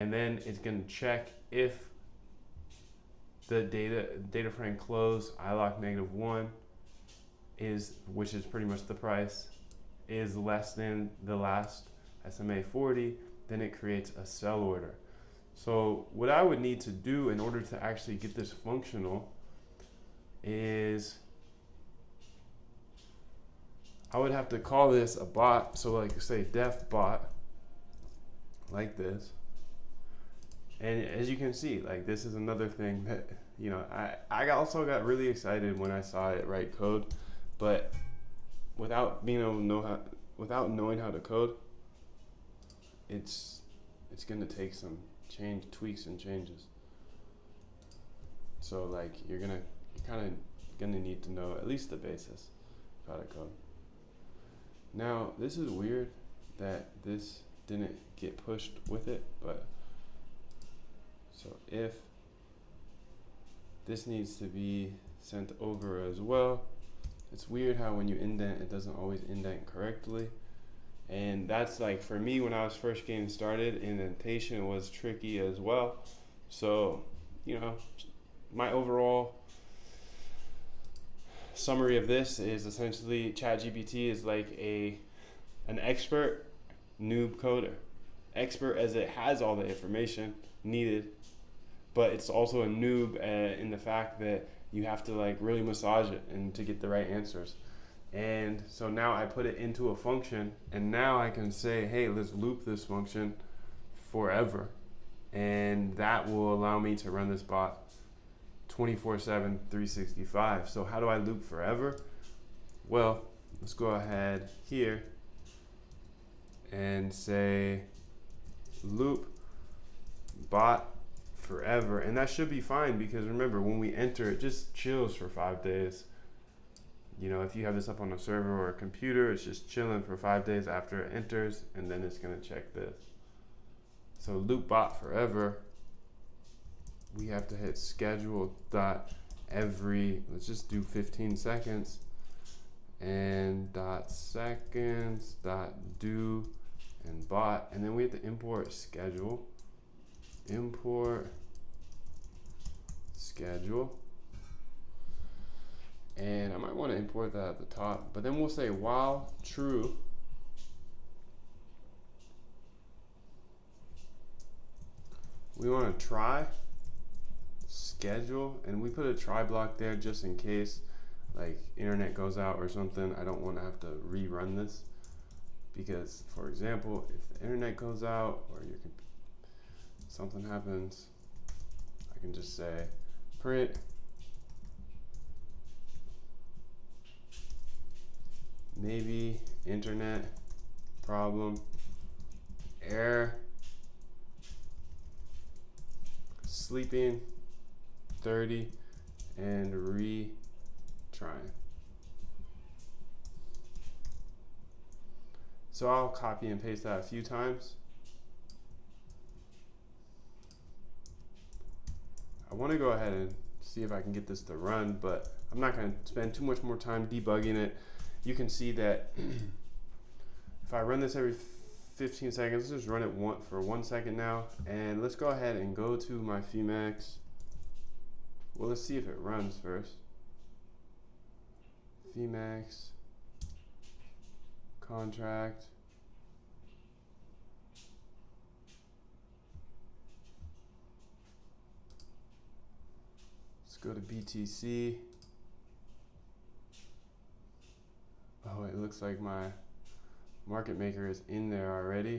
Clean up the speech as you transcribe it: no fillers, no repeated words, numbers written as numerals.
and then it's going to check if the data frame close iLock -1 is, which is pretty much the price, is less than the last SMA 40, then it creates a sell order. So what I would need to do in order to actually get this functional is I would have to call this a bot. So like say def bot like this. And as you can see, like this is another thing that, you know, I also got really excited when I saw it write code, but without being able to know how, without knowing how to code, it's gonna take some tweaks and changes. So like you're kind of gonna need to know at least the basis of how to code. Now this is weird that this didn't get pushed with it, but so if this needs to be sent over as well. It's weird how when you indent, it doesn't always indent correctly. And that's like, for me, when I was first getting started, indentation was tricky as well. So, you know, my overall summary of this is essentially ChatGPT is like an expert noob coder. Expert as it has all the information needed, but it's also a noob in the fact that you have to like really massage it and to get the right answers. And so now I put it into a function, and now I can say, hey, let's loop this function forever. And that will allow me to run this bot 24/7, 365. So how do I loop forever? Well, let's go ahead here and say loop bot forever, and that should be fine, because remember, when we enter, it just chills for 5 days. You know, if you have this up on a server or a computer, it's just chilling for 5 days after it enters, and then it's going to check this. So loop bot forever, we have to hit schedule dot every, let's just do 15 seconds, and dot seconds dot do and bot, and then we have to import schedule, import schedule, and I might want to import that at the top, but then we'll say while true, we want to try schedule, and we put a try block there just in case like internet goes out or something. I don't want to have to rerun this, because for example, if the internet goes out or something happens, I can just say print maybe internet problem error sleeping 30 and retrying. So I'll copy and paste that a few times. I want to go ahead and see if I can get this to run, but I'm not going to spend too much more time debugging it. You can see that if I run this every 15 seconds, let's just run it for 1 second now, and let's go ahead and go to my Femax. Well, let's see if it runs first. Femax contract. Let's go to BTC. Oh, it looks like my market maker is in there already.